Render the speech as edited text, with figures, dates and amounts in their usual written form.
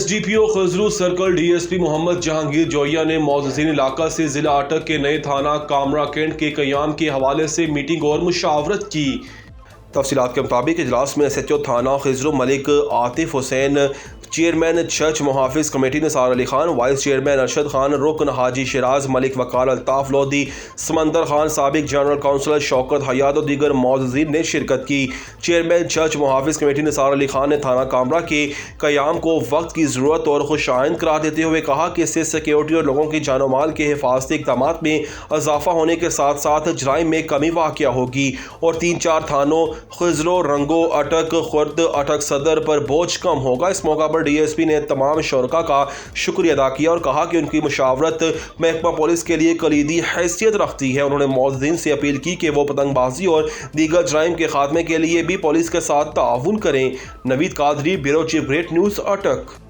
SDPO خضرو circle DSP محمد جہانگیر جویا نے معززین علاقہ سے ضلع اٹک کے نئے تھانہ کامرا کینٹ کے قیام کے حوالے سے میٹنگ اور مشاورت کی۔ تفصیلات کے مطابق اجلاس میں SHO تھانہ خضرو ملک عاطف حسین، چیئرمین چرچ محافظ کمیٹی نثار علی خان، وائس چیئرمین ارشد خان، رکن حاجی شیراز ملک، وکال الطاف لودھی، سمندر خان، سابق جنرل کونسلر شوکت حیات اور دیگر معززین نے شرکت کی۔ چیئرمین چرچ محافظ کمیٹی نثار علی خان نے تھانہ کامرا کے قیام کو وقت کی ضرورت اور خوش آئند قرار دیتے ہوئے کہا کہ اس سے سیکیورٹی اور لوگوں کی جان و مال کے حفاظتی اقدامات میں اضافہ ہونے کے ساتھ ساتھ جرائم میں کمی واقع ہوگی اور 3-4 تھانوں خضرو، رنگو، اٹک، خرد، اٹک صدر پر بوجھ کم ہوگا۔ اس موقع پر DSP نے تمام شرکاء کا شکریہ ادا کیا اور کہا کہ ان کی مشاورت محکمہ پولیس کے لیے کلیدی حیثیت رکھتی ہے۔ انہوں نے معززین سے اپیل کی کہ وہ پتنگ بازی اور دیگر جرائم کے خاتمے کے لیے بھی پولیس کے ساتھ تعاون کریں۔ Naveed Qadri, bureau chief, great news, اٹک۔